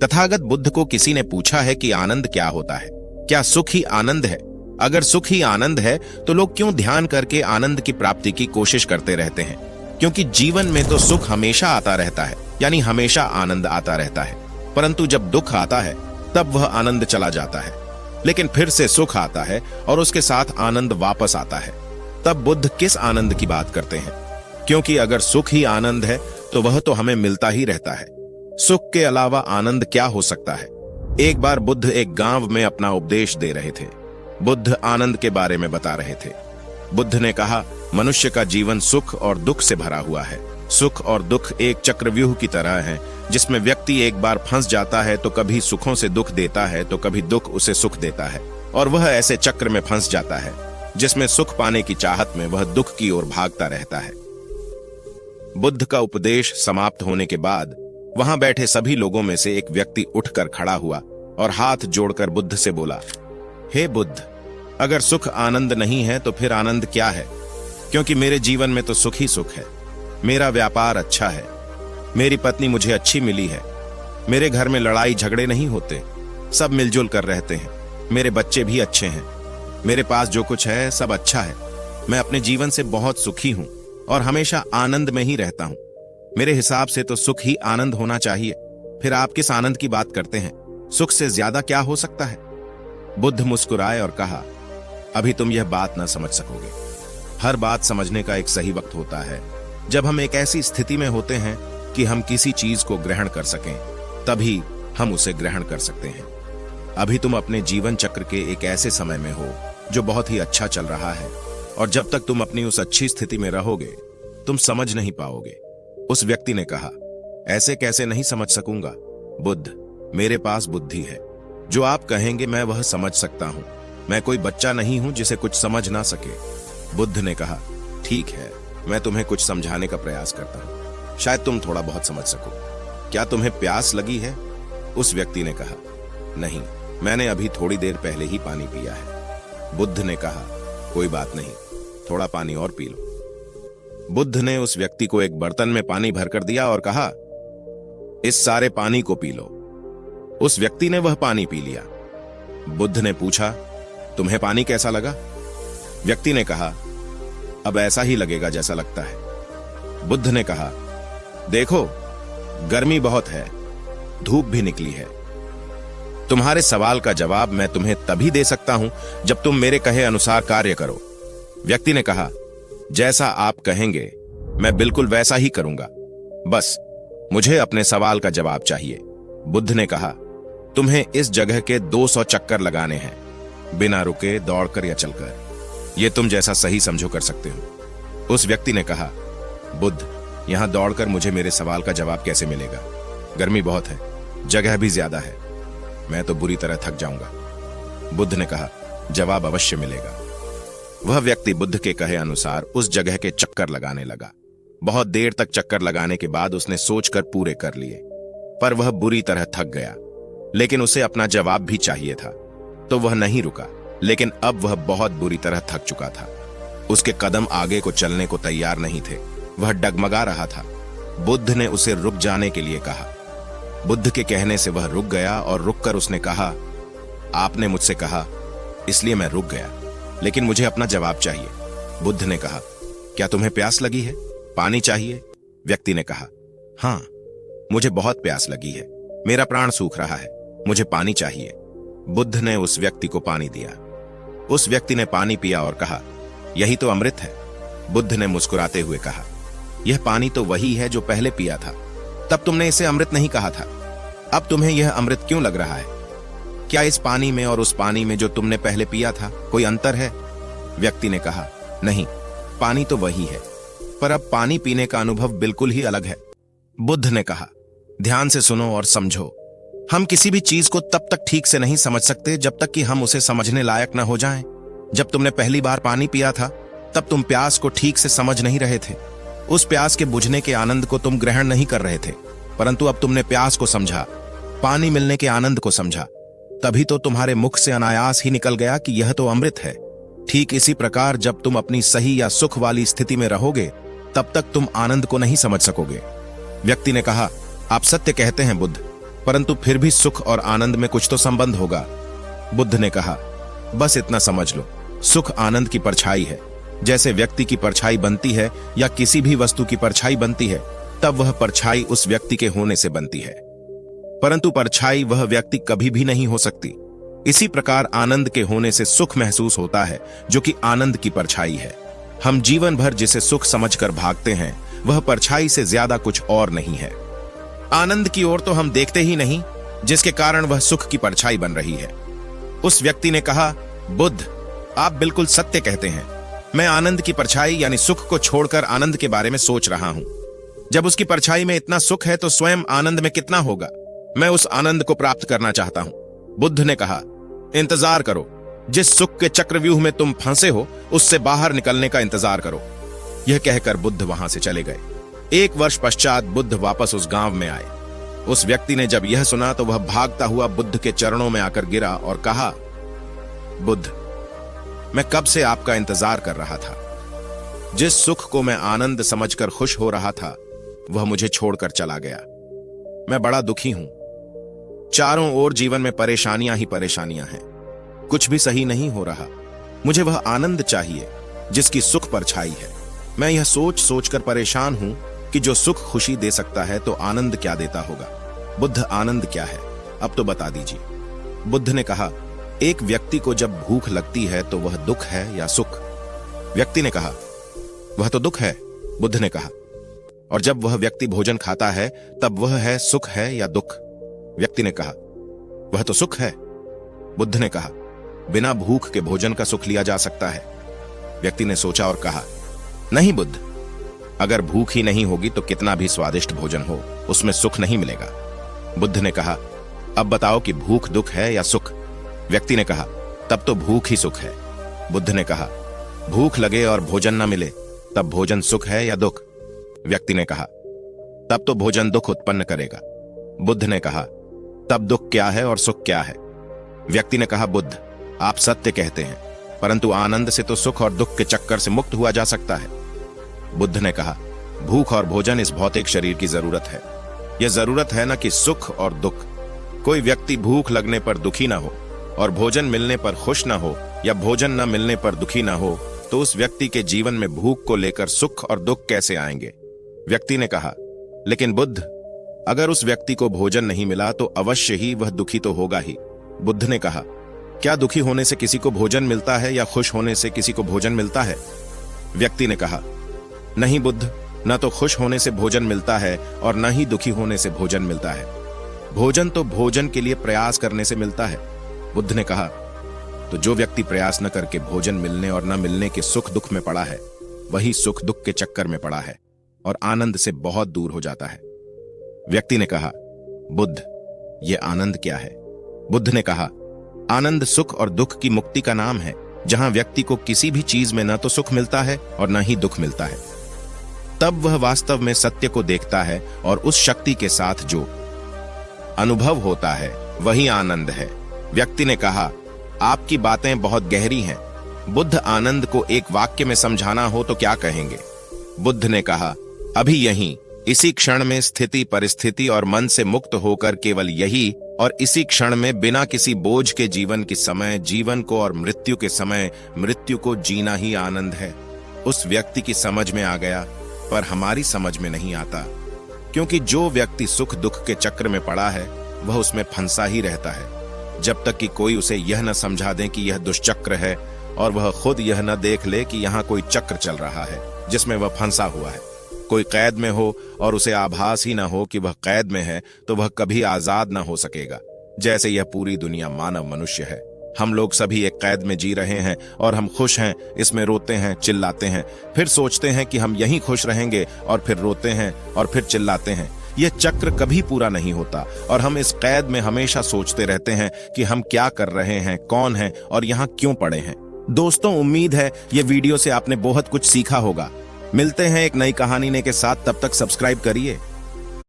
तथागत बुद्ध को किसी ने पूछा है कि आनंद क्या होता है, क्या सुख ही आनंद है? अगर सुख ही आनंद है तो लोग क्यों ध्यान करके आनंद की प्राप्ति की कोशिश करते रहते हैं? क्योंकि जीवन में तो सुख हमेशा आता रहता है, यानी हमेशा आनंद आता रहता है, परंतु जब दुख आता है तब वह आनंद चला जाता है, लेकिन फिर से सुख आता है और उसके साथ आनंद वापस आता है। तब बुद्ध किस आनंद की बात करते हैं? क्योंकि अगर सुख ही आनंद है तो वह तो हमें मिलता ही रहता है। सुख के अलावा आनंद क्या हो सकता है? एक बार बुद्ध एक गांव में अपना उपदेश दे रहे थे। बुद्ध आनंद के बारे में बता रहे थे। बुद्ध ने कहा, मनुष्य का जीवन सुख और दुख से भरा हुआ है। सुख और दुख एक चक्रव्यूह की तरह है, जिसमें व्यक्ति एक बार फंस जाता है तो कभी सुखों से दुख देता है तो कभी दुख उसे सुख देता है, और वह ऐसे चक्र में फंस जाता है जिसमें सुख पाने की चाहत में वह दुख की ओर भागता रहता है। बुद्ध का उपदेश समाप्त होने के बाद वहां बैठे सभी लोगों में से एक व्यक्ति उठकर खड़ा हुआ और हाथ जोड़कर बुद्ध से बोला, हे बुद्ध, अगर सुख आनंद नहीं है तो फिर आनंद क्या है? क्योंकि मेरे जीवन में तो सुख ही सुख है। मेरा व्यापार अच्छा है, मेरी पत्नी मुझे अच्छी मिली है, मेरे घर में लड़ाई झगड़े नहीं होते, सब मिलजुल कर रहते हैं, मेरे बच्चे भी अच्छे हैं, मेरे पास जो कुछ है सब अच्छा है, मैं अपने जीवन से बहुत सुखी हूं और हमेशा आनंद में ही रहता हूं। मेरे हिसाब से तो सुख ही आनंद होना चाहिए। फिर आप किस आनंद की बात करते हैं? सुख से ज्यादा क्या हो सकता है? बुद्ध मुस्कुराए और कहा, अभी तुम यह बात न समझ सकोगे। हर बात समझने का एक सही वक्त होता है। जब हम एक ऐसी स्थिति में होते हैं कि हम किसी चीज को ग्रहण कर सकें, तभी हम उसे ग्रहण कर सकते हैं। अभी तुम अपने जीवन चक्र के एक ऐसे समय में हो जो बहुत ही अच्छा चल रहा है, और जब तक तुम अपनी उस अच्छी स्थिति में रहोगे तुम समझ नहीं पाओगे। उस व्यक्ति ने कहा, ऐसे कैसे नहीं समझ सकूंगा? बुद्ध, मेरे पास बुद्धि है, जो आप कहेंगे मैं वह समझ सकता हूं। मैं कोई बच्चा नहीं हूं जिसे कुछ समझ ना सके। बुद्ध ने कहा, ठीक है, मैं तुम्हें कुछ समझाने का प्रयास करता हूं, शायद तुम थोड़ा बहुत समझ सको। क्या तुम्हें प्यास लगी है? उस व्यक्ति ने कहा, नहीं, मैंने अभी थोड़ी देर पहले ही पानी पिया है। बुद्ध ने कहा, कोई बात नहीं, थोड़ा पानी और पी लो। बुद्ध ने उस व्यक्ति को एक बर्तन में पानी भरकर दिया और कहा, इस सारे पानी को पी लो। उस व्यक्ति ने वह पानी पी लिया। बुद्ध ने पूछा, तुम्हें पानी कैसा लगा? व्यक्ति ने कहा, अब ऐसा ही लगेगा जैसा लगता है। बुद्ध ने कहा, देखो, गर्मी बहुत है, धूप भी निकली है। तुम्हारे सवाल का जवाब मैं तुम्हें तभी दे सकता हूं जब तुम मेरे कहे अनुसार कार्य करो। व्यक्ति ने कहा, जैसा आप कहेंगे मैं बिल्कुल वैसा ही करूंगा, बस मुझे अपने सवाल का जवाब चाहिए। बुद्ध ने कहा, तुम्हें इस जगह के 200 चक्कर लगाने हैं, बिना रुके, दौड़कर या चलकर। यह तुम जैसा सही समझो कर सकते हो। उस व्यक्ति ने कहा, बुद्ध, यहां दौड़कर मुझे मेरे सवाल का जवाब कैसे मिलेगा? गर्मी बहुत है, जगह भी ज्यादा है, मैं तो बुरी तरह थक जाऊंगा। बुद्ध ने कहा, जवाब अवश्य मिलेगा। वह व्यक्ति बुद्ध के कहे अनुसार उस जगह के चक्कर लगाने लगा। बहुत देर तक चक्कर लगाने के बाद उसने सोचकर पूरे कर लिए, पर वह बुरी तरह थक गया। लेकिन उसे अपना जवाब भी चाहिए था, तो वह नहीं रुका। लेकिन अब वह बहुत बुरी तरह थक चुका था। उसके कदम आगे को चलने को तैयार नहीं थे, वह डगमगा रहा था। बुद्ध ने उसे रुक जाने के लिए कहा। बुद्ध के कहने से वह रुक गया और रुककर उसने कहा, आपने मुझसे कहा इसलिए मैं रुक गया, लेकिन मुझे अपना जवाब चाहिए। बुद्ध ने कहा, क्या तुम्हें प्यास लगी है? पानी चाहिए? व्यक्ति ने कहा, हां, मुझे बहुत प्यास लगी है, मेरा प्राण सूख रहा है, मुझे पानी चाहिए। बुद्ध ने उस व्यक्ति को पानी दिया। उस व्यक्ति ने पानी पिया और कहा, यही तो अमृत है। बुद्ध ने मुस्कुराते हुए कहा, यह पानी तो वही है जो पहले पिया था, तब तुमने इसे अमृत नहीं कहा था। अब तुम्हें यह अमृत क्यों लग रहा है? क्या इस पानी में और उस पानी में जो तुमने पहले पिया था कोई अंतर है? व्यक्ति ने कहा, नहीं, पानी तो वही है, पर अब पानी पीने का अनुभव बिल्कुल ही अलग है। बुद्ध ने कहा, ध्यान से सुनो और समझो। हम किसी भी चीज को तब तक ठीक से नहीं समझ सकते जब तक कि हम उसे समझने लायक न हो जाएं। जब तुमने पहली बार पानी पिया था तब तुम प्यास को ठीक से समझ नहीं रहे थे। उस प्यास के बुझने के आनंद को तुम ग्रहण नहीं कर रहे थे, परंतु अब तुमने प्यास को समझा, पानी मिलने के आनंद को समझा, तभी तो तुम्हारे मुख से अनायास ही निकल गया कि यह तो अमृत है। ठीक इसी प्रकार जब तुम अपनी सही या सुख वाली स्थिति में रहोगे तब तक तुम आनंद को नहीं समझ सकोगे। व्यक्ति ने कहा, आप सत्य कहते हैं बुद्ध, परंतु फिर भी सुख और आनंद में कुछ तो संबंध होगा। बुद्ध ने कहा, बस इतना समझ लो, सुख आनंद की परछाई है। जैसे व्यक्ति की परछाई बनती है या किसी भी वस्तु की परछाई बनती है, तब वह परछाई उस व्यक्ति के होने से बनती है, परंतु परछाई वह व्यक्ति कभी भी नहीं हो सकती। इसी प्रकार आनंद के होने से सुख महसूस होता है, जो कि आनंद की परछाई है। हम जीवन भर जिसे सुख समझकर भागते हैं, वह परछाई से ज्यादा कुछ और नहीं है। आनंद की ओर तो हम देखते ही नहीं, जिसके कारण वह सुख की परछाई बन रही है। उस व्यक्ति ने कहा, बुद्ध, आप बिल्कुल सत्य कहते हैं। मैं आनंद की परछाई यानी सुख को छोड़कर आनंद के बारे में सोच रहा हूं। जब उसकी परछाई में इतना सुख है तो स्वयं आनंद में कितना होगा। मैं उस आनंद को प्राप्त करना चाहता हूं। बुद्ध ने कहा, इंतजार करो। जिस सुख के चक्रव्यूह में तुम फंसे हो, उससे बाहर निकलने का इंतजार करो। यह कहकर बुद्ध वहां से चले गए। 1 वर्ष पश्चात बुद्ध वापस उस गांव में आए। उस व्यक्ति ने जब यह सुना तो वह भागता हुआ बुद्ध के चरणों में आकर गिरा और कहा, बुद्ध, मैं कब से आपका इंतजार कर रहा था। जिस सुख को मैं आनंद समझकर खुश हो रहा था, वह मुझे छोड़कर चला गया। मैं बड़ा दुखी हूं। चारों ओर जीवन में परेशानियां ही परेशानियां हैं। कुछ भी सही नहीं हो रहा। मुझे वह आनंद चाहिए जिसकी सुख परछाई है। मैं यह सोच सोचकर परेशान हूं कि जो सुख खुशी दे सकता है तो आनंद क्या देता होगा। बुद्ध, आनंद क्या है, अब तो बता दीजिए। बुद्ध ने कहा, एक व्यक्ति को जब भूख लगती है तो वह दुख है या सुख। व्यक्ति ने कहा, वह तो दुख है। बुद्ध ने कहा, और जब वह व्यक्ति भोजन खाता है तब वह है सुख है या दुख। व्यक्ति ने कहा, वह तो सुख है। बुद्ध ने कहा, बिना भूख के भोजन का सुख लिया जा सकता है। व्यक्ति ने सोचा और कहा, नहीं बुद्ध, अगर भूख ही नहीं होगी तो कितना भी स्वादिष्ट भोजन हो, उसमें सुख नहीं मिलेगा। बुद्ध ने कहा, अब बताओ कि भूख दुख है या सुख। व्यक्ति ने कहा, तब तो भूख ही सुख है। बुद्ध ने कहा, भूख लगे और भोजन न मिले तब भोजन सुख है या दुख। व्यक्ति ने कहा, तब तो भोजन दुख उत्पन्न करेगा। बुद्ध ने कहा, तब दुख क्या है और सुख क्या है। व्यक्ति ने कहा, बुद्ध, आप सत्य कहते हैं, परंतु आनंद से तो सुख और दुख के चक्कर से मुक्त हुआ जा सकता है। बुद्ध ने कहा, भूख और भोजन इस भौतिक शरीर की जरूरत है। यह जरूरत है न कि सुख और दुख। कोई व्यक्ति भूख लगने पर दुखी ना हो और भोजन मिलने पर खुश ना हो, या भोजन न मिलने पर दुखी ना हो, तो उस व्यक्ति के जीवन में भूख को लेकर सुख और दुख कैसे आएंगे। व्यक्ति ने कहा, लेकिन बुद्ध, अगर उस व्यक्ति को भोजन नहीं मिला तो अवश्य ही वह दुखी तो होगा ही। बुद्ध ने कहा, क्या दुखी होने से किसी को भोजन मिलता है या खुश होने से किसी को भोजन मिलता है। व्यक्ति ने कहा, नहीं बुद्ध, न तो खुश होने से भोजन मिलता है और न ही दुखी होने से भोजन मिलता है। भोजन तो भोजन के लिए प्रयास करने से मिलता है। बुद्ध ने कहा, तो जो व्यक्ति प्रयास न करके भोजन मिलने और न मिलने के सुख दुख में पड़ा है, वही सुख दुख के चक्कर में पड़ा है और आनंद से बहुत दूर हो जाता है। व्यक्ति ने कहा, बुद्ध, ये आनंद क्या है। बुद्ध ने कहा, आनंद सुख और दुख की मुक्ति का नाम है, जहां व्यक्ति को किसी भी चीज में न तो सुख मिलता है और न ही दुख मिलता है। तब वह वास्तव में सत्य को देखता है और उस शक्ति के साथ जो अनुभव होता है वही आनंद है। व्यक्ति ने कहा, आपकी बातें बहुत गहरी हैं। बुद्ध, आनंद को एक वाक्य में समझाना हो तो क्या कहेंगे। बुद्ध ने कहा, अभी यहीं इसी क्षण में स्थिति परिस्थिति और मन से मुक्त होकर केवल यही और इसी क्षण में बिना किसी बोझ के जीवन के समय जीवन को और मृत्यु के समय मृत्यु को जीना ही आनंद है। उस व्यक्ति की समझ में आ गया, पर हमारी समझ में नहीं आता, क्योंकि जो व्यक्ति सुख दुख के चक्र में पड़ा है वह उसमें फंसा ही रहता है, जब तक कि कोई उसे यह न समझा दे कि यह दुष्चक्र है और वह खुद यह न देख ले कि यहाँ कोई चक्र चल रहा है जिसमें वह फंसा हुआ है। कोई कैद में हो और उसे आभास ही ना हो कि वह कैद में है, तो वह कभी आजाद ना हो सकेगा। जैसे यह पूरी दुनिया मानव मनुष्य है। हम लोग सभी एक कैद में जी रहे हैं और हम खुश हैं, इसमें रोते हैं, चिल्लाते हैं, फिर सोचते हैं कि हम यहीं खुश रहेंगे और फिर रोते हैं और फिर चिल्लाते हैं। यह चक्र कभी पूरा नहीं होता और हम इस कैद में हमेशा सोचते रहते हैं कि हम क्या कर रहे हैं, कौन हैं और यहाँ क्यों पड़े हैं। दोस्तों, उम्मीद है ये वीडियो से आपने बहुत कुछ सीखा होगा। मिलते हैं एक नई कहानी के साथ, तब तक सब्सक्राइब करिए।